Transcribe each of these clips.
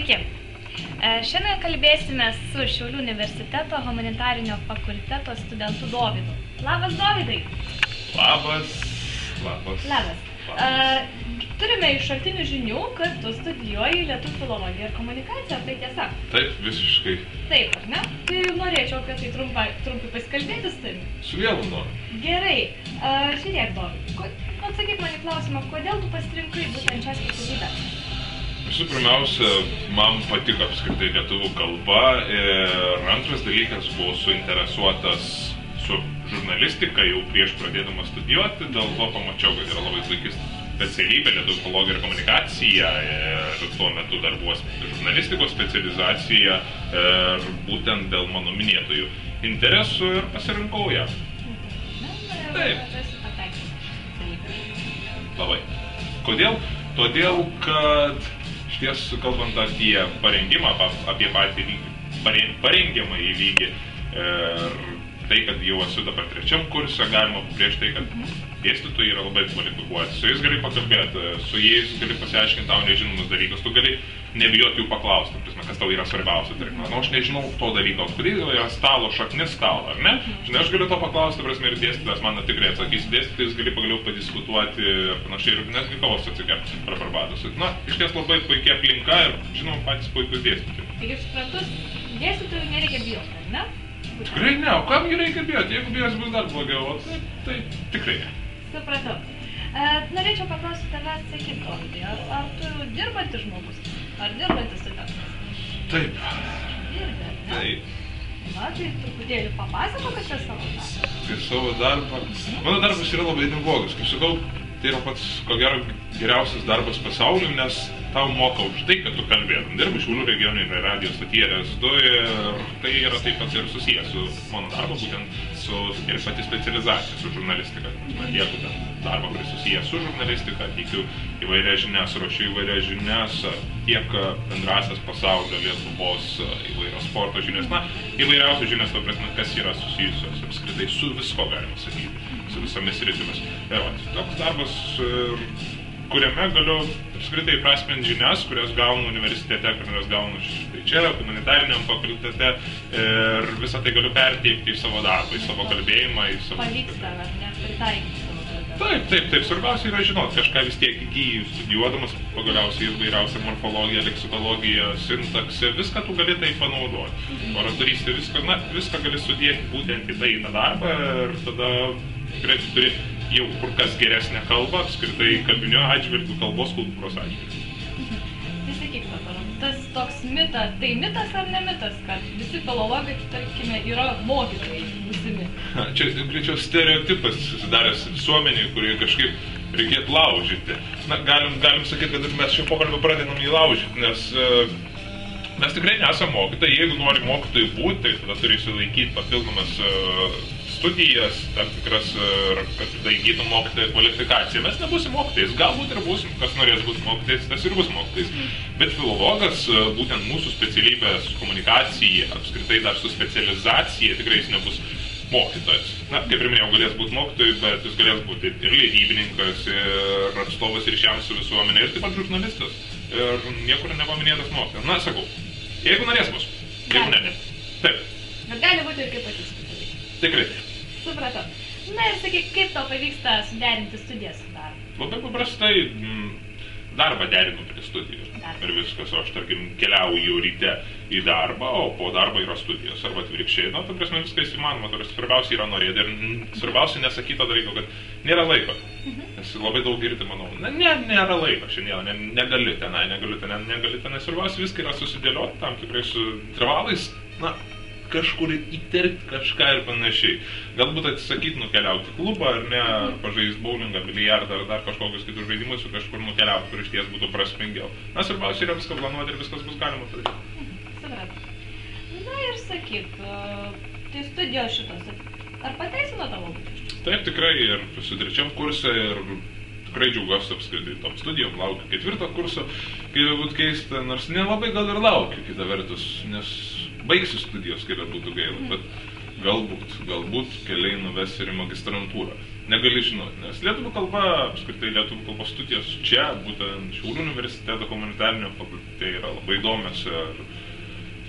Sveiki. Šiandien kalbėsime su Šiaulių universiteto humanitarinio fakulteto studentu Dovydu. Labas, Dovydai. Labas. Turime iš šaltinių žinių, kad tu studijuoji lietuvių filologiją ir komunikaciją, tai tiesa? Taip, visiškai. Taip, ar ne? Tai norėčiau apie tai trumpai pasikalbėti su tavimi. Su vienu noriu. Gerai. Žiūrėk, Dovydai, atsakyk man į klausimą, kodėl tu pasirinkai būtent šią specialybę? Visų pirmiausia, man patiko apskritai lietuvių kalba ir antras dalykas, buvau suinteresuotas su žurnalistika jau prieš pradėdamas studijuoti, dėl to pamačiau, kad yra labai puiki specialybė lietuvių filologija ir komunikacija ir tuo metu dar buvo žurnalistikos specializacija ir būtent dėl mano minėtojų interesų ir pasirinkau ją. Taip. Labai. Kodėl? Todėl, kad išties kalbant apie parengimą, apie patį parengiamą į lygį ir tai, kad jau esu dabar trečiam kurse, galima pabrėžti tai, kad dėstytojai yra labai kvalifikuoti. Su jais gali pakalbėti, su jais gali pasiaiškinti tau nežinomus dalykus, tu gali nebijoti jų paklausti, kas tau yra svarbiausia. Aš nežinau to dalyko, kodėl yra stalo šaknis stalo, ar ne? Žinai, aš galiu to paklausti, ir dėstytojas man tikrai atsakys, dėstytojas gali pagaliau padiskutuoti ir panašiai, ir netgi kavos atsigerti per arbatos. Iš ties labai puikia aplinka ir, žinoma, patys puikus dėstytojai. Taigi, suprantu, dėstytojų nereikia bijoti, ar ne? Tikrai ne, o kam jį reikia bijoti? Jeigu bijos bus dar blogiau, tai tikrai ne. Supratau. Norėčiau paklausti tavęs, sakyk, Dovydai, ar tu dirbantis žmogus? Ar dirbantis studentas? Taip. Dirbi, ar ne? Taip. Na, tai truputėlį papasakok apie savo darbą. Apie savo darbą. Mano darbas yra labai neblogas. Kaip sakau, tai yra pats, ko gero, geriausias darbas pasauliu, nes tau moka už tai, kad tu kalbėtum. Dirbu Šiaulių regioninėje radijo stotyje RS2 ir tai yra taip pat ir susijęs su mano darbu, būtent su ir pati specializacija, su žurnalistika. Atieku tą darbą, kuris susijęs su žurnalistika, teikiu įvairias žinias, ruošiu įvairias žinias, tiek bendrasias pasaulio, Lietuvos, įvairios sporto žinias, įvairiausios žinias, to prasme, kas yra susijusios apskritai su visko, galima sakyti, su visomis sritimis. Toks darbas, kuriame galiu apskritai prasminti žinias, kurias gaunu universitete, kurias gaunu čia, humanitariniam fakultete ir visą tai galiu perteikti į savo darbą, į savo kalbėjimą, į savo... Pavyksta, ar ne, pritaikyti savo darbą? Taip. Svarbiausia yra žinot, kažką vis tiek įgyji studijuodamas, pagaliausiai įvairiausia morfologija, leksikologija, sintaksė, viską tu gali tai panaudoti. Oratorystė, viską gali sudėti būtent į tą darbą ir tada tikrai tu turi jau kur kas geresnę kalbą, apskritai kalbinio atžvilgių, kalbos kultūros atžvilgių. Tai sakyk dabar, tas toks mitas, tai mitas ar ne mitas, kad visi filologai, tarkime, yra mokytojai būsimi? Čia greičiau stereotipas susidaręs visuomeniai, kurį kažkaip reikėtų laužyti. Galim sakyti, kad mes šio pokalbio pradedam jį laužyti, nes mes tikrai nesame mokytojai. Jeigu nori mokytojai būti, tai tada turi išsilaikyti papildomas studijas, tam tikras, kad įgytų mokytojo kvalifikaciją. Mes nebūsim mokytojais, galbūt ir būsim, kas norės būti mokytojais, tas ir bus mokytojais. Bet filologas, būtent mūsų specialybė su komunikacija, apskritai dar su specializacija, tikrai jis nebus mokytojas. Kaip ir minėjau, galės būti mokytojai, bet jis galės būti ir leidybininkas, ir atstovas ryšiams su visuomenė, ir taip pat žurnalistas. Ir niekur nepaminėtas mokytojas. Sakau, jeigu norės bus, jeigu ne. Taip. Bet gali būti ir kaip patys specialybė. Tikrai taip. Supratau. Na ir sakyk, kaip tau pavyksta suderinti studijas su darbu? Labai paprastai darbą derinu prie studijų. Ir viskas, o aš, tarkim, keliauju ryte į darbą, o po darbo yra studijos, arba atvirkščiai. Ta prasme, viskas įmanoma, svarbiausia yra norėti. Ir svarbiausia nesakyti to dalyko, kad nėra laiko. Nes labai daug girdi, manau, nėra laiko šiandien, negaliu tenai. Svarbiausia, viską yra susidėlioti tam tikrais intervalais, kažkur įterpti kažką ir panašiai. Galbūt atsisakyti nukeliauti į klubą, ar ne, ar pažaisti bowlingą, biliardą, ar dar kažkokius kitus žaidimus, ir kažkur nukeliauti, kur išties būtų prasmingiau. Svarbiausia yra viską planuoti ir viskas bus galima padaryti. Supratau. Na ir sakyk, tai studijos šitos, ar pateisino tavo lūkesčius? Taip, tikrai, ir su trečiam kurse, ir tikrai džiaugiuosi apskritai tom studijom, laukiu ketvirto kurso, kaip būtų keista, nors nelabai gal ir laukiu, kita vertus, nes baigsiu studijos, kai būtų gaila, bet galbūt keliai nuves ir į magistrantūrą. negali žinoti, nes lietuvių kalba, apskritai lietuvių kalbos studijos čia, būtent Šiaulių universiteto humanitarinio fakultete yra labai įdomios ir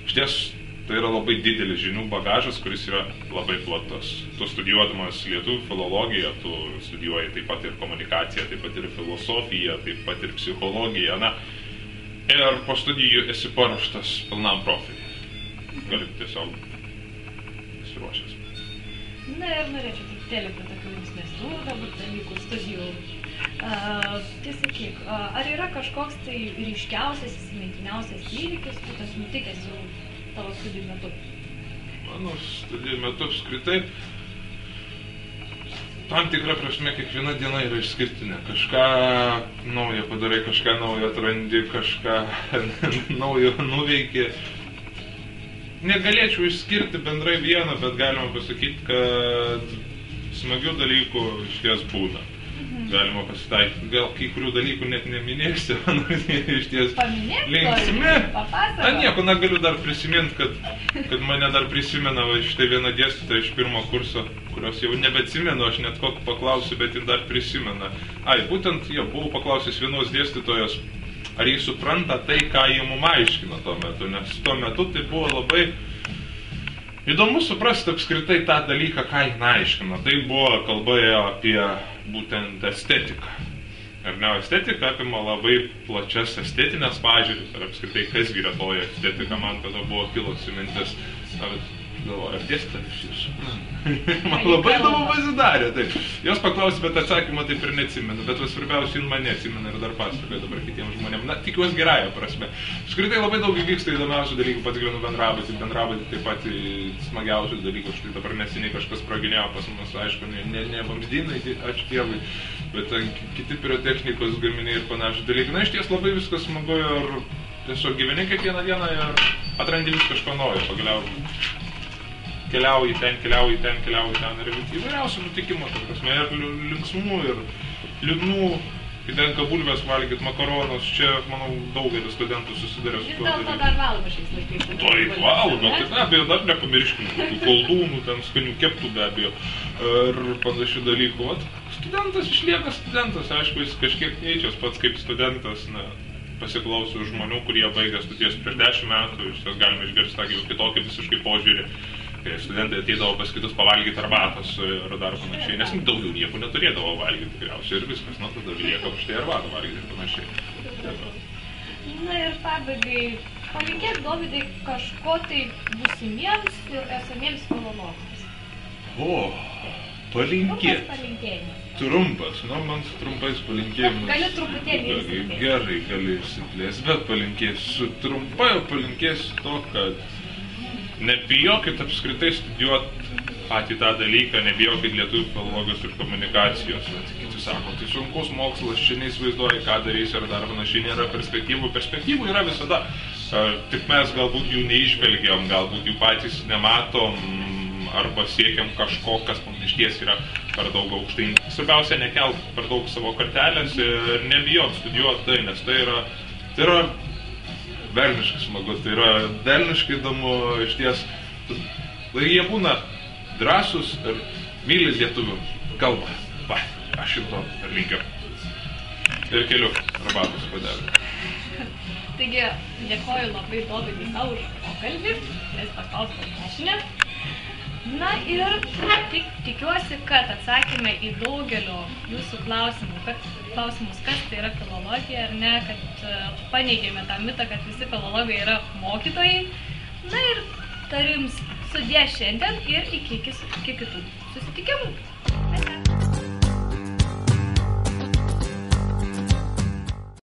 išties tai yra labai didelis žinių bagažas, kuris yra labai platus. Tu studijuodamas lietuvių filologiją, tu studijuoji taip pat ir komunikaciją, taip pat ir filosofiją, taip pat ir psichologiją, na, ir po studijų esi paruoštas pilnam profiliui. Gali tiesiog pasiruošęs. Na ir norėčiau truputėlį apie tokių linksmesnių galbūt dalykų studijų. Tai sakyk, ar yra kažkoks tai ryškiausias, įsimintiniausias įvykis, kuris nutikęs jau tavo studijų metu? Mano studijų metu apskritai tam tikra prasme kiekviena diena yra išskirtinė. Kažką naujo padarai, kažką naujo atrandi, kažką naujo nuveiki. Negalėčiau išskirti bendrai vieną, bet galima pasakyti, kad smagių dalykų išties būna. Galima pasitaikyti, gal kai kurių dalykų net neminėsiu, nors jie išties linksmi. Nieko, galiu dar prisiminti, kad mane dar prisimena štai viena dėstytoja iš pirmo kurso, kurios jau nebeatsimenu, aš net kokį paklausiu, bet jin dar prisimena. Būtent, buvau paklausęs vienos dėstytojos, ar jis supranta tai, ką jie mum aiškino tuo metu, nes tuo metu tai buvo labai įdomu suprasti apskritai tą dalyką, ką jie aiškino. Tai buvo kalba apie būtent estetiką. Ar ne, estetika apima labai plačias estetinės pažiūrės, ar apskritai kas yra toji estetika, man tada buvo kilusi mintis. Galvoju, ar dėstytoja iš jūsų? Man labai įdomu pasidarė. Taip. Jos paklausė, bet atsakymą taip ir neatsimenu. Bet svarbiausia, jin mane atsimena ir dar pasakoja dabar kitiems žmonėms. Na, tikiuosi gerąją prasme. Skritai labai daug įvyksta įdomiausių dalykų, pats gyvenu bendrabutį taip pat smagiausių dalykų. Štai dabar neseniai kažkas praginėjo pas mus, aišku, ne vamzdynai, ačiū Dievui, bet kiti pirotechnikos gaminiai ir panašių dalykų. Na, iš ties labai viskas smagu ir tiesiog gyveni kiekvieną dieną ir atrandi vis kažko naujo. Pagaliau keliauji ten ir įvairiausių nutikimų, ir linksmų, ir liūdnų, kai tenka bulvės valgyti, makaronus, čia, manau, daugelis studentų susiduria su tuo. Vis dėlto dar valgo šiais laikais. Taip, valgo, tai be abejo, dar nepamirškime, tų koldūnų, ten skanių keptų be abejo, ir panašių dalykų. Studentas išlieka studentas, aišku, jis kažkiek keičias pats kaip studentas, pasiklausiu žmonių, kurie baigė studijas prieš 10 metų, iš ties galime išgirsti tą kitokį visiškai požiūrį. Kai studentai ateidavo pas kitus pavalgyti arbatos ir dar panašiai, nes daugiau nieko neturėdavo valgyti tikriausiai ir viskas, tada lieka už tai arbatą valgyti ir panašiai. Na ir pabaigai, palinkėk, Dovydai, kažko tai būsimiems ir esamiems filologams. Palinkėt. Trumpas palinkėjimas. Trumpas, man su trumpais palinkėjimas. Gali truputėlį išsiplėsti. Gerai, gali išsiplėsti, bet palinkėsiu trumpai, palinkėsiu to, kad nebijokit apskritai studijuoti patį tą dalyką, nebijokit lietuvių filologijos ir komunikacijos. Kiti sako, tai sunkus mokslas, čia neįsivaizduoji, ką darys ir dar panašiai nėra perspektyvų. Perspektyvų yra visada, tik mes galbūt jų neižvelgiam, galbūt jų patys nematom arba siekiam kažko, kas išties yra per daug aukštai. Svarbiausia, nekelt per daug savo kartelės ir nebijot studijuoti tai, nes tai yra velniškai smagu, tai yra velniškai įdomu, išties. Jie būna drąsūs ir myli lietuvių kalbą. Aš jau to ir linkiu. Ir keliu arbatos puodelį. Taigi, dėkoju labai Dovydai tau už pokalbį, nes paklausau prašinę. Na ir tikiuosi, kad atsakėme į daugelio jūsų klausimus, kas tai yra filologija ar ne, kad paneigėme tą mitą, kad visi filologai yra mokytojai. Na ir tariu jums sudie šiandien ir iki kitų susitikimų.